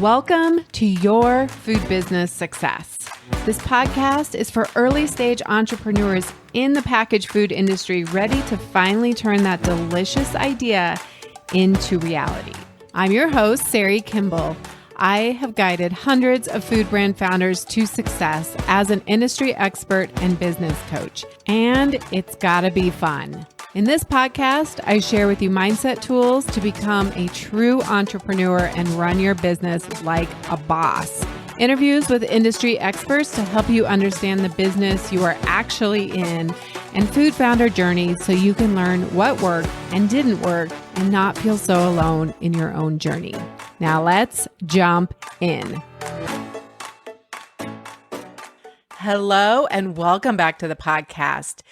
Welcome to Your Food Business Success. This podcast is for early stage entrepreneurs in the packaged food industry ready to finally turn that delicious idea into reality. I'm your host, Sari Kimbell. I have guided hundreds of food brand founders to success as an industry expert and business coach, and it's gotta be fun. In this podcast, I share with you mindset tools to become a true entrepreneur and run your business like a boss. Interviews with industry experts to help you understand the business you are actually in and food founder journey so you can learn what worked and didn't work and not feel so alone in your own journey. Now let's jump in. Hello and welcome back to the podcast.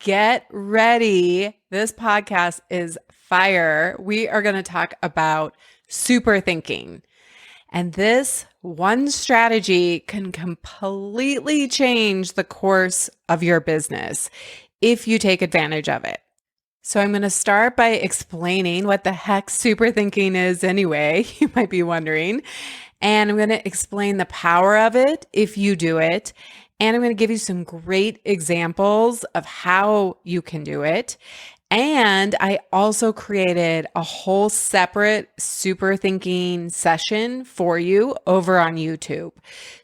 Get ready. This podcast is fire. We are going to talk about super thinking. And this one strategy can completely change the course of your business if you take advantage of it. So I'm going to start by explaining what the heck super thinking is anyway, you might be wondering. And I'm going to explain the power of it if you do it. And I'm going to give you some great examples of how you can do it. And I also created a whole separate super thinking session for you over on YouTube.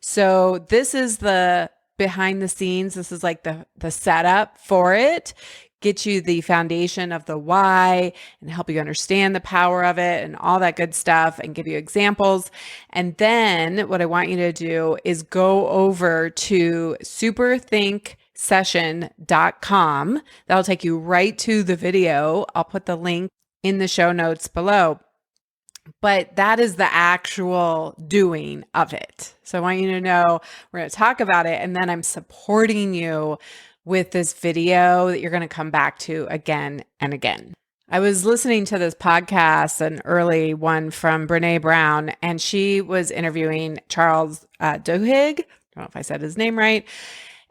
So this is the behind the scenes. This is like the setup for it. Get you the foundation of the why and help you understand the power of it and all that good stuff and give you examples. And then what I want you to do is go over to superthinksession.com. That'll take you right to the video. I'll put the link in the show notes below. But that is the actual doing of it. So I want you to know we're going to talk about it, and then I'm supporting you with this video that you're going to come back to again and again. I was listening to this podcast, an early one from Brene Brown, and she was interviewing Charles Duhigg. I don't know if I said his name right.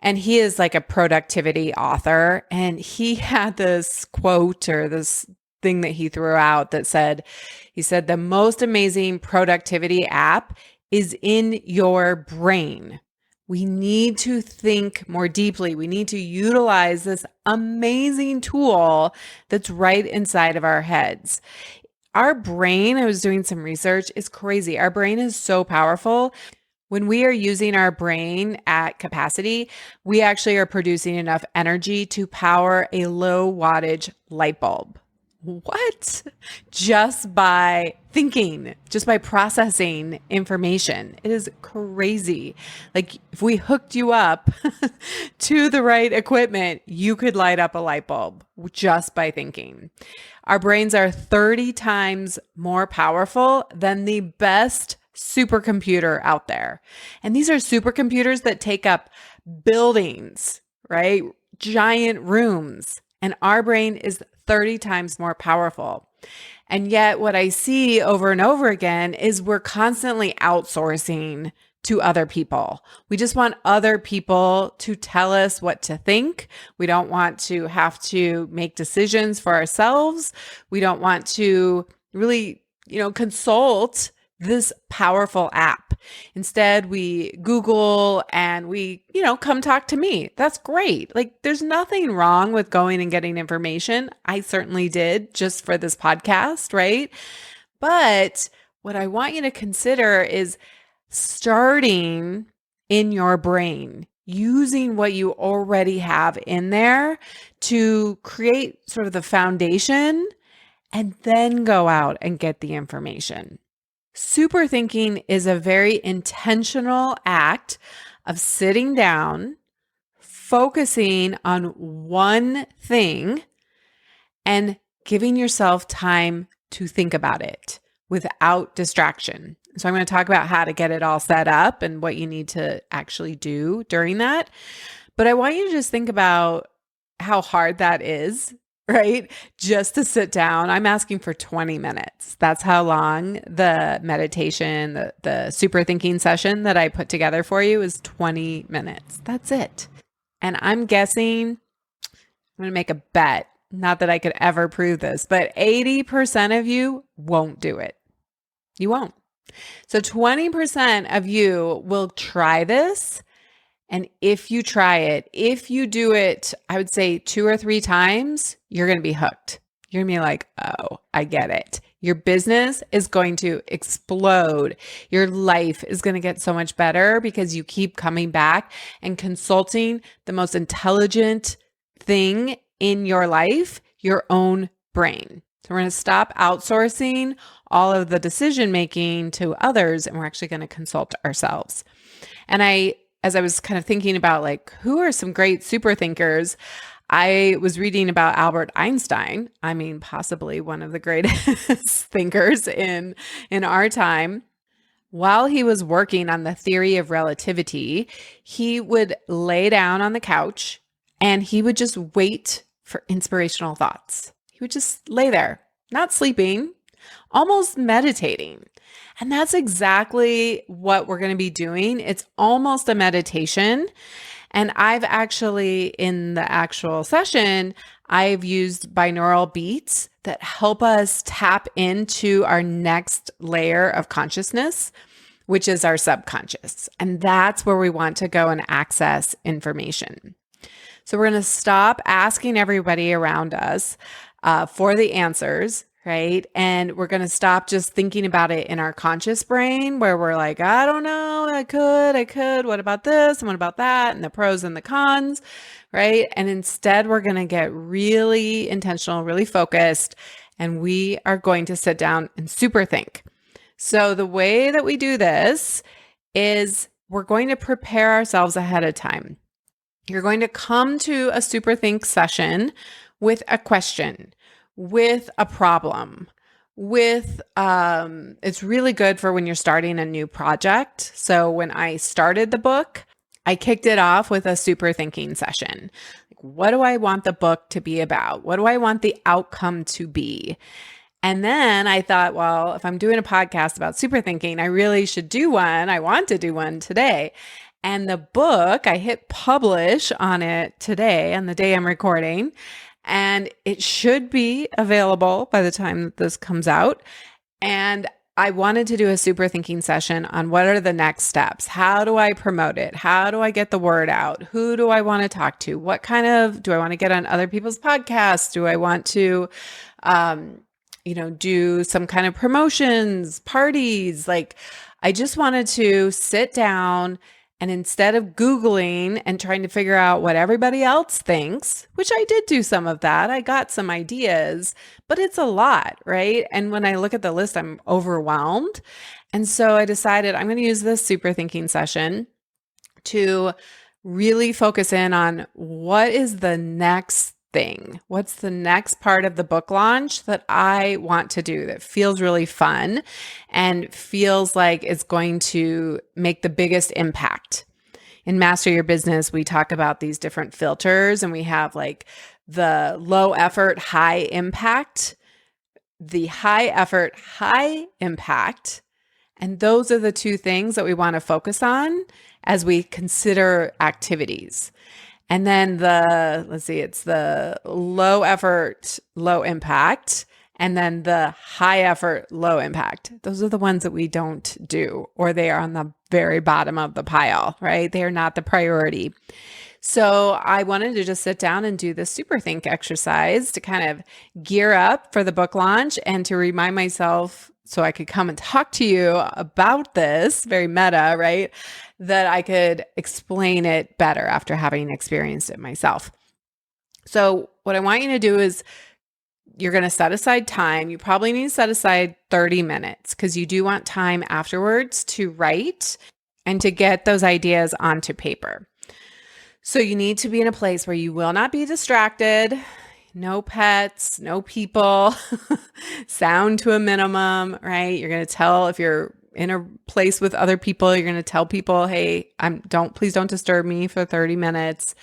And he is like a productivity author. And he had this quote or this thing that he threw out that said, he said, the most amazing productivity app is in your brain. We need to think more deeply. We need to utilize this amazing tool that's right inside of our heads. Our brain, I was doing some research, is crazy. Our brain is so powerful. When we are using our brain at capacity, we actually are producing enough energy to power a low wattage light bulb. What? Just by thinking, just by processing information. It is crazy. Like if we hooked you up to the right equipment, you could light up a light bulb just by thinking. Our brains are 30 times more powerful than the best supercomputer out there. And these are supercomputers that take up buildings, right? Giant rooms. And our brain is 30 times more powerful. And yet what I see over and over again is we're constantly outsourcing to other people. We just want other people to tell us what to think. We don't want to have to make decisions for ourselves. We don't want to really, consult this powerful app. Instead, we Google and we, come talk to me. That's great. Like there's nothing wrong with going and getting information. I certainly did just for this podcast, right? But what I want you to consider is starting in your brain, using what you already have in there to create sort of the foundation and then go out and get the information. Super thinking is a very intentional act of sitting down, focusing on one thing, and giving yourself time to think about it without distraction. So I'm going to talk about how to get it all set up and what you need to actually do during that. But I want you to just think about how hard that is, right? Just to sit down. I'm asking for 20 minutes. That's how long the meditation, the super thinking session that I put together for you is 20 minutes. That's it. And I'm guessing, I'm going to make a bet, not that I could ever prove this, but 80% of you won't do it. You won't. So 20% of you will try this. And if you try it, if you do it, I would say 2 or 3 times, you're going to be hooked. You're going to be like, oh, I get it. Your business is going to explode. Your life is going to get so much better because you keep coming back and consulting the most intelligent thing in your life, your own brain. So we're going to stop outsourcing all of the decision making to others, and we're actually going to consult ourselves. And as I was kind of thinking about like, who are some great super thinkers, I was reading about Albert Einstein. I mean, possibly one of the greatest thinkers in our time. While he was working on the theory of relativity, he would lay down on the couch and he would just wait for inspirational thoughts. He would just lay there, not sleeping, almost meditating. And that's exactly what we're going to be doing. It's almost a meditation. And I've actually, in the actual session, I've used binaural beats that help us tap into our next layer of consciousness, which is our subconscious. And that's where we want to go and access information. So we're going to stop asking everybody around us for the answers, right? And we're going to stop just thinking about it in our conscious brain where we're like, I don't know, I could, what about this? And what about that? And the pros and the cons, right? And instead, we're going to get really intentional, really focused, and we are going to sit down and super think. So the way that we do this is we're going to prepare ourselves ahead of time. You're going to come to a super think session with a question, with a problem, with, it's really good for when you're starting a new project. So when I started the book, I kicked it off with a super thinking session. Like, what do I want the book to be about? What do I want the outcome to be? And then I thought, well, if I'm doing a podcast about super thinking, I really should do one. I want to do one today. And the book, I hit publish on it today, on the day I'm recording. And it should be available by the time that this comes out. And I wanted to do a super thinking session on what are the next steps? How do I promote it? How do I get the word out? Who do I want to talk to? What kind of, do I want to get on other people's podcasts? Do I want to, do some kind of promotions, parties? Like, I just wanted to sit down and instead of Googling and trying to figure out what everybody else thinks, which I did do some of that, I got some ideas, but it's a lot, right? And when I look at the list, I'm overwhelmed. And so I decided I'm going to use this super thinking session to really focus in on what is the next thing? What's the next part of the book launch that I want to do that feels really fun and feels like it's going to make the biggest impact? In Master Your Business, we talk about these different filters, and we have like the low effort, high impact, the high effort, high impact. And those are the two things that we want to focus on as we consider activities. And then it's the low effort, low impact, and then the high effort, low impact. Those are the ones that we don't do, or they are on the very bottom of the pile, right? They are not the priority. So I wanted to just sit down and do this super think exercise to kind of gear up for the book launch and to remind myself so I could come and talk to you about this, very meta, right? That I could explain it better after having experienced it myself. So what I want you to do is you're going to set aside time. You probably need to set aside 30 minutes because you do want time afterwards to write and to get those ideas onto paper. So you need to be in a place where you will not be distracted. No pets, no people, sound to a minimum, right? You're going to tell if you're in a place with other people, you're going to tell people, hey, please don't disturb me for 30 minutes.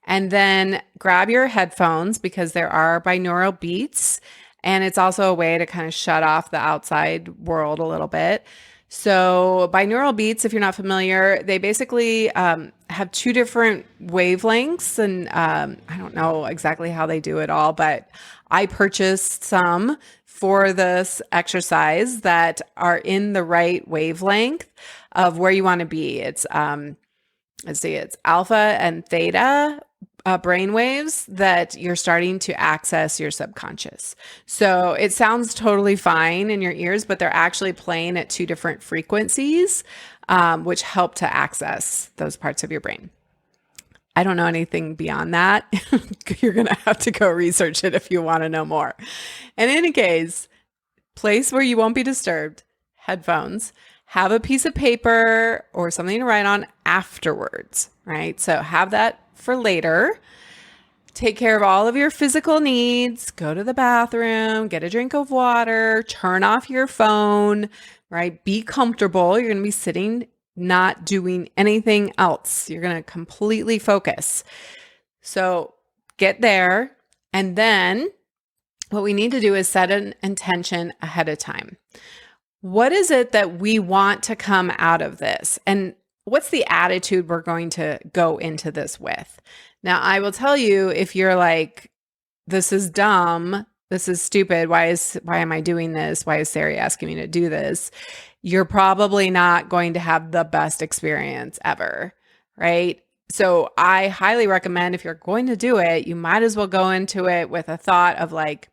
And then grab your headphones because there are binaural beats. And it's also a way to kind of shut off the outside world a little bit. So binaural beats, if you're not familiar, they basically have two different wavelengths. And I don't know exactly how they do it all, but I purchased some for this exercise that are in the right wavelength of where you want to be. It's let's see, it's alpha and theta brain waves that you're starting to access your subconscious. So it sounds totally fine in your ears, but they're actually playing at two different frequencies, which help to access those parts of your brain. I don't know anything beyond that. You're going to have to go research it if you want to know more. In any case, place where you won't be disturbed, headphones, have a piece of paper or something to write on afterwards, right? So have that for later. Take care of all of your physical needs, go to the bathroom, get a drink of water, turn off your phone, right? Be comfortable. You're going to be sitting, not doing anything else. You're going to completely focus. So get there. And then what we need to do is set an intention ahead of time. What is it that we want to come out of this? And what's the attitude we're going to go into this with? Now, I will tell you, if you're like, this is dumb, this is stupid, why am I doing this? Why is Sari asking me to do this? You're probably not going to have the best experience ever, right? So I highly recommend, if you're going to do it, you might as well go into it with a thought of like,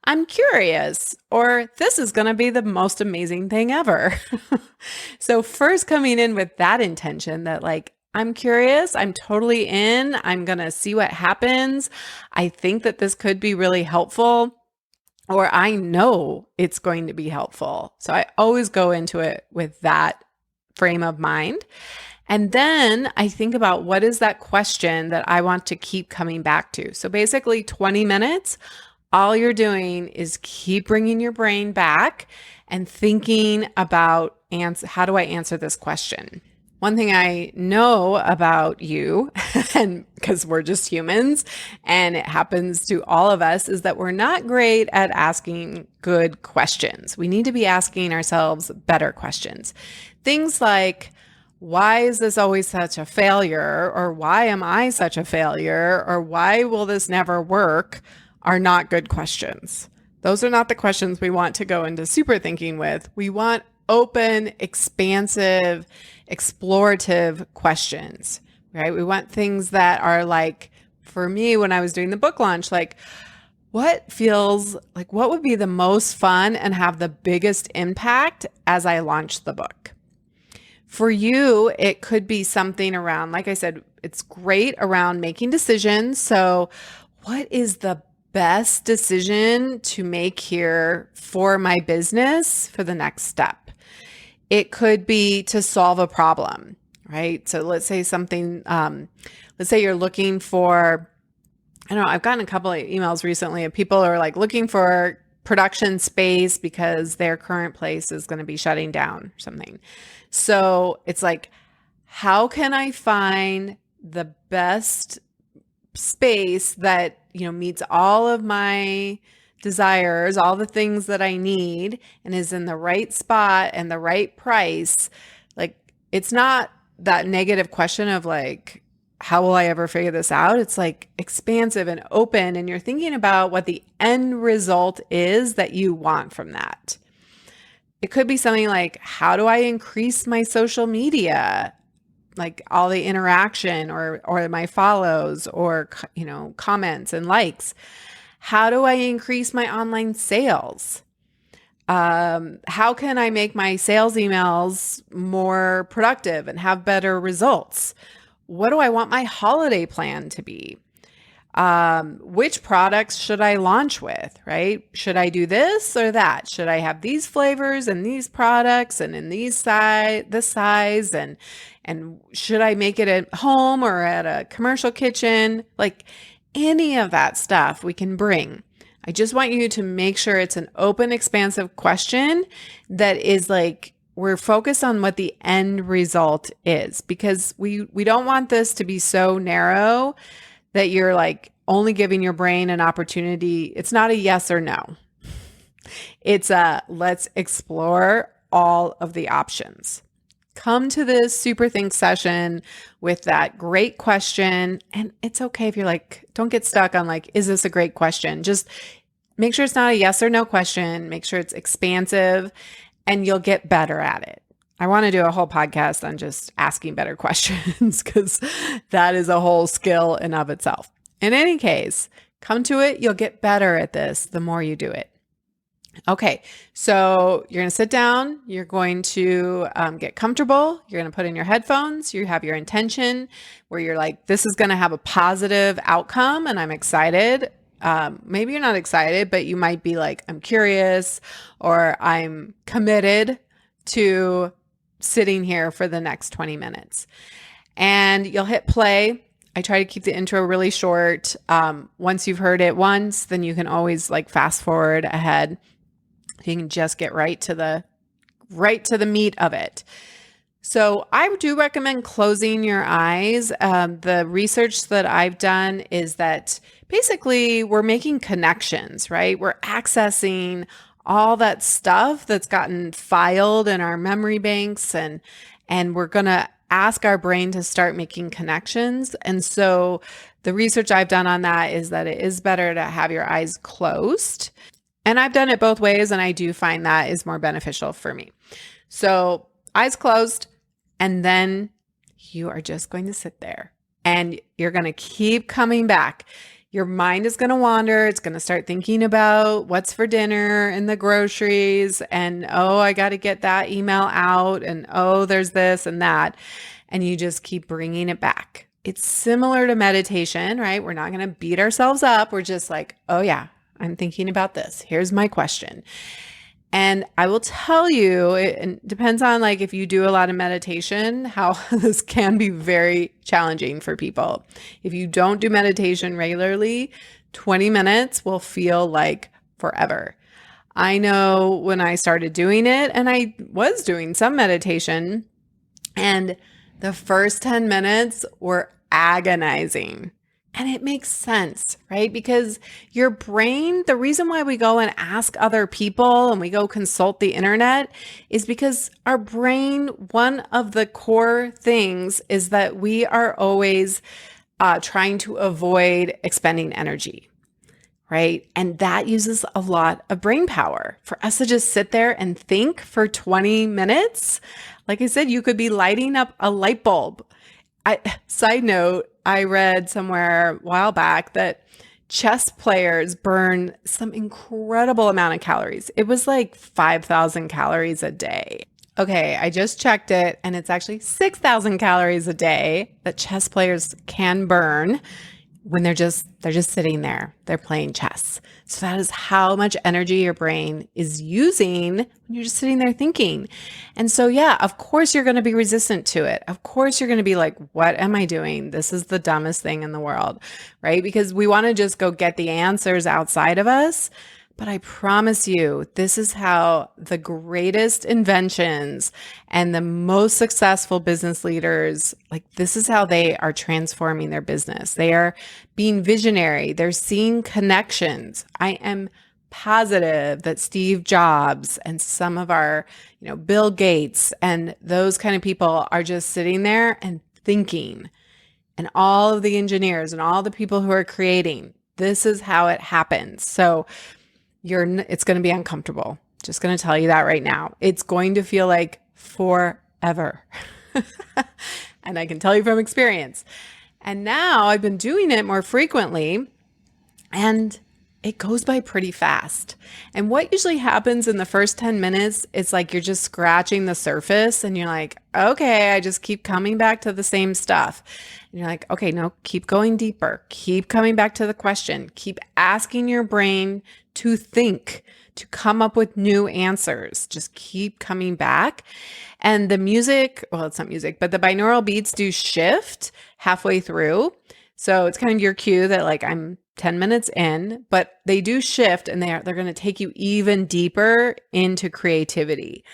I'm curious, or this is going to be the most amazing thing ever. So first coming in with that intention that like, I'm curious, I'm totally in, I'm going to see what happens. I think that this could be really helpful, or I know it's going to be helpful. So I always go into it with that frame of mind. And then I think about what is that question that I want to keep coming back to. So basically 20 minutes, all you're doing is keep bringing your brain back and thinking about how do I answer this question? One thing I know about you, and because we're just humans and it happens to all of us, is that we're not great at asking good questions. We need to be asking ourselves better questions. Things like, why is this always such a failure? Or why am I such a failure? Or why will this never work? Are not good questions. Those are not the questions we want to go into super thinking with. We want open, expansive, explorative questions, right? We want things that are like, for me, when I was doing the book launch, like what would be the most fun and have the biggest impact as I launch the book? For you, it could be something around, like I said, it's great around making decisions. So what is the best decision to make here for my business for the next step? It could be to solve a problem, right? So let's say let's say you're looking for, I don't know, I've gotten a couple of emails recently of people who are like looking for production space because their current place is going to be shutting down or something. So it's like, how can I find the best space that, meets all of my desires, all the things that I need, and is in the right spot and the right price? Like, it's not that negative question of like, how will I ever figure this out? It's like expansive and open, and you're thinking about what the end result is that you want from that. It could be something like, how do I increase my social media? Like all the interaction or my follows or, comments and likes. How do I increase my online sales? How can I make my sales emails more productive and have better results? What do I want my holiday plan to be? Which products should I launch with, right? Should I do this or that? Should I have these flavors and these products and in this size and should I make it at home or at a commercial kitchen? Like any of that stuff we can bring. I just want you to make sure it's an open, expansive question that is like, we're focused on what the end result is, because we don't want this to be so narrow that you're like only giving your brain an opportunity. It's not a yes or no. It's a let's explore all of the options. Come to this super think session with that great question. And it's okay if you're like, don't get stuck on like, is this a great question? Just make sure it's not a yes or no question. Make sure it's expansive and you'll get better at it. I want to do a whole podcast on just asking better questions because that is a whole skill in of itself. In any case, come to it. You'll get better at this the more you do it. Okay, so you're going to sit down. You're going to get comfortable. You're going to put in your headphones. You have your intention where you're like, this is going to have a positive outcome and I'm excited. Maybe you're not excited, but you might be like, I'm curious or I'm committed to sitting here for the next 20 minutes. And you'll hit play. I try to keep the intro really short. Once you've heard it once, then you can always like fast forward ahead. You can just get right to the meat of it. So I do recommend closing your eyes. The research that I've done is that basically we're making connections, right? We're accessing all that stuff that's gotten filed in our memory banks and we're going to ask our brain to start making connections. And so the research I've done on that is that it is better to have your eyes closed. And I've done it both ways, and I do find that is more beneficial for me. So eyes closed, and then you are just going to sit there and you're going to keep coming back. Your mind is going to wander. It's going to start thinking about what's for dinner and the groceries and, oh, I got to get that email out and, oh, there's this and that. And you just keep bringing it back. It's similar to meditation, right? We're not going to beat ourselves up. We're just like, oh yeah, I'm thinking about this. Here's my question. And I will tell you, it depends on like if you do a lot of meditation, how this can be very challenging for people. If you don't do meditation regularly, 20 minutes will feel like forever. I know when I started doing it, and I was doing some meditation, and the first 10 minutes were agonizing. And it makes sense, right? Because your brain, the reason why we go and ask other people and we go consult the internet is because our brain, one of the core things is that we are always trying to avoid expending energy, right? And that uses a lot of brain power. For us to just sit there and think for 20 minutes, like I said, you could be lighting up a light bulb. Side note, I read somewhere a while back that chess players burn some incredible amount of calories. It was like 5,000 calories a day. Okay, I just checked it and it's actually 6,000 calories a day that chess players can burn when they're just sitting there. They're playing chess. So that is how much energy your brain is using when you're just sitting there thinking. And so, yeah, of course you're going to be resistant to it. Of course you're going to be like, what am I doing? This is the dumbest thing in the world, right? Because we want to just go get the answers outside of us. But I promise you, this is how the greatest inventions and the most successful business leaders, like this is how they are transforming their business. They are being visionary. They're seeing connections. I am positive that Steve Jobs and some of our, Bill Gates and those kind of people are just sitting there and thinking, and all of the engineers and all the people who are creating, this is how it happens. So it's going to be uncomfortable. Just going to tell you that right now. It's going to feel like forever. And I can tell you from experience. And now I've been doing it more frequently and it goes by pretty fast. And what usually happens in the first 10 minutes, it's like you're just scratching the surface and you're like, okay, I just keep coming back to the same stuff. And you're like, okay, no, keep going deeper. Keep coming back to the question. Keep asking your brain to think, to come up with new answers. Just keep coming back. And the music, well, it's not music, but the binaural beats do shift halfway through. So it's kind of your cue that like I'm 10 minutes in, but they do shift and they're going to take you even deeper into creativity.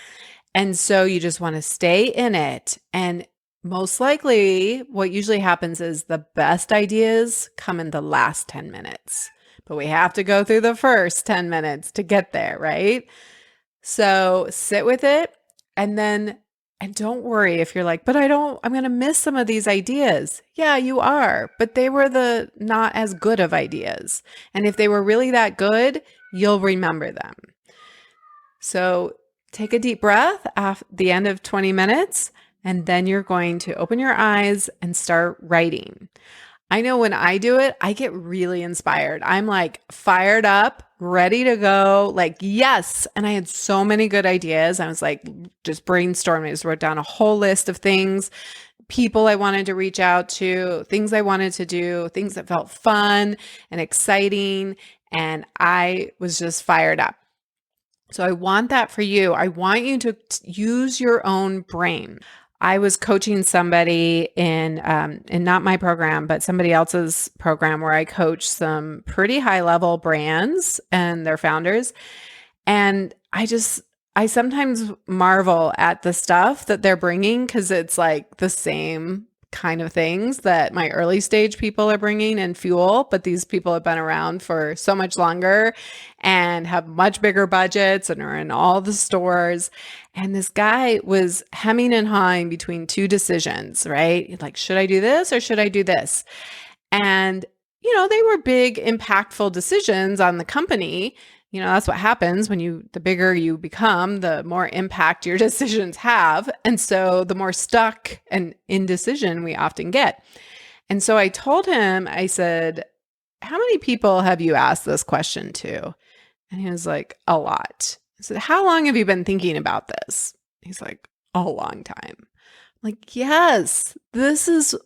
And so you just want to stay in it. And most likely what usually happens is the best ideas come in the last 10 minutes. But we have to go through the first 10 minutes to get there, right? So sit with it and don't worry if you're like, but I'm going to miss some of these ideas. Yeah, you are, but they were the not as good of ideas. And if they were really that good, you'll remember them. So take a deep breath at the end of 20 minutes, and then you're going to open your eyes and start writing. I know when I do it, I get really inspired. I'm like fired up, ready to go, like, yes. And I had so many good ideas. I was like, just brainstorming. I just wrote down a whole list of things, people I wanted to reach out to, things I wanted to do, things that felt fun and exciting. And I was just fired up. So I want that for you. I want you to use your own brain. I was coaching somebody in not my program, but somebody else's program where I coach some pretty high level brands and their founders. And I sometimes marvel at the stuff that they're bringing because it's like the same kind of things that my early stage people are bringing and fuel, but these people have been around for so much longer and have much bigger budgets and are in all the stores. And this guy was hemming and hawing between two decisions, right? Like, should I do this or should I do this? And, they were big, impactful decisions on the company. That's what happens when the bigger you become, the more impact your decisions have. And so the more stuck and indecision we often get. And so I told him, I said, how many people have you asked this question to? And he was like, a lot. I said, how long have you been thinking about this? He's like, a long time. Like, yes,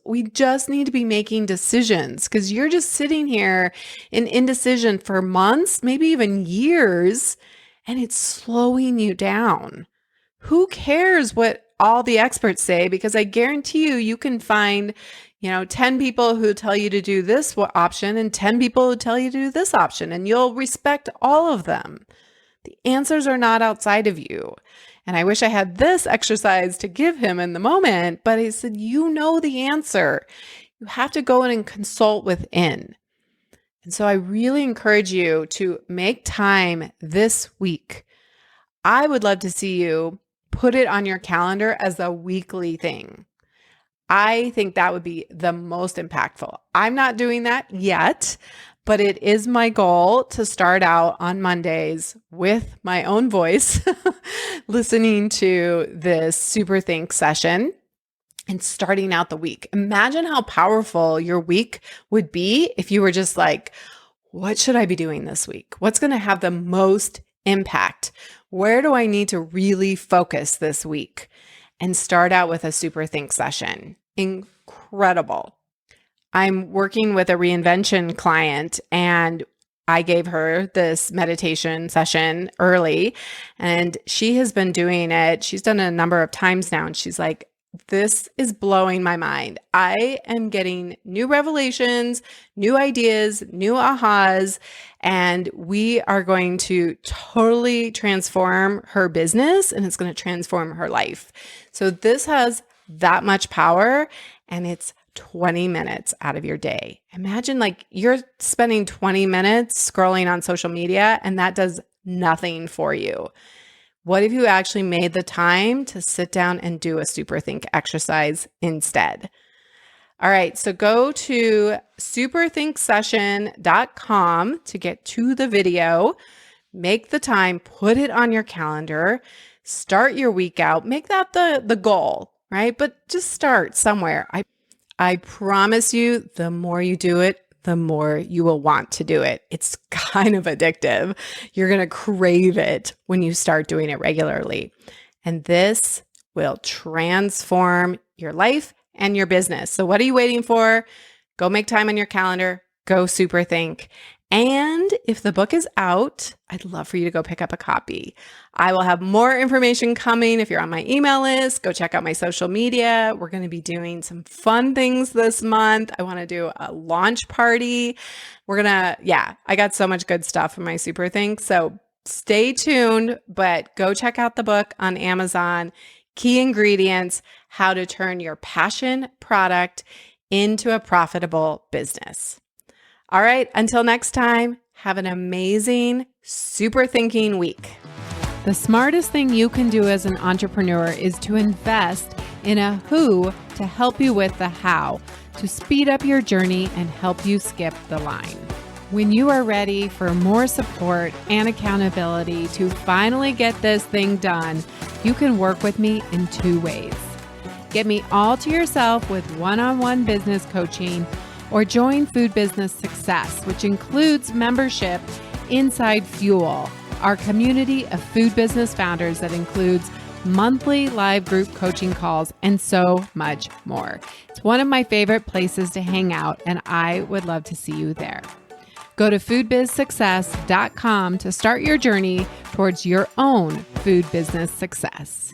we just need to be making decisions because you're just sitting here in indecision for months, maybe even years, and it's slowing you down. Who cares what all the experts say? Because I guarantee you can find, 10 people who tell you to do this option and 10 people who tell you to do this option, and you'll respect all of them. The answers are not outside of you. And I wish I had this exercise to give him in the moment, but I said, you know the answer. You have to go in and consult within. And so I really encourage you to make time this week. I would love to see you put it on your calendar as a weekly thing. I think that would be the most impactful. I'm not doing that yet, but it is my goal to start out on Mondays with my own voice, listening to this Super Think session and starting out the week. Imagine how powerful your week would be if you were just like, what should I be doing this week? What's going to have the most impact? Where do I need to really focus this week? And start out with a Super Think session. Incredible. I'm working with a reinvention client and I gave her this meditation session early and she has been doing it. She's done it a number of times now. And she's like, this is blowing my mind. I am getting new revelations, new ideas, new ahas, and we are going to totally transform her business and it's going to transform her life. So this has that much power and it's 20 minutes out of your day. Imagine like you're spending 20 minutes scrolling on social media and that does nothing for you. What if you actually made the time to sit down and do a Super Think exercise instead? All right, so go to superthinksession.com to get to the video. Make the time, put it on your calendar, start your week out, make that the goal, right? But just start somewhere. I promise you, the more you do it, the more you will want to do it. It's kind of addictive. You're going to crave it when you start doing it regularly. And this will transform your life and your business. So what are you waiting for? Go make time on your calendar. Go Super Think. And if the book is out, I'd love for you to go pick up a copy. I will have more information coming. If you're on my email list, go check out my social media. We're going to be doing some fun things this month. I want to do a launch party. I got so much good stuff for my Super Think. So stay tuned, but go check out the book on Amazon. Key ingredients, how to turn your passion product into a profitable business. All right, until next time, have an amazing, super thinking week. The smartest thing you can do as an entrepreneur is to invest in a who to help you with the how, to speed up your journey and help you skip the line. When you are ready for more support and accountability to finally get this thing done, you can work with me in 2 ways. Get me all to yourself with one-on-one business coaching, or join Food Business Success, which includes membership inside Fuel, our community of food business founders that includes monthly live group coaching calls and so much more. It's one of my favorite places to hang out, and I would love to see you there. Go to foodbizsuccess.com to start your journey towards your own food business success.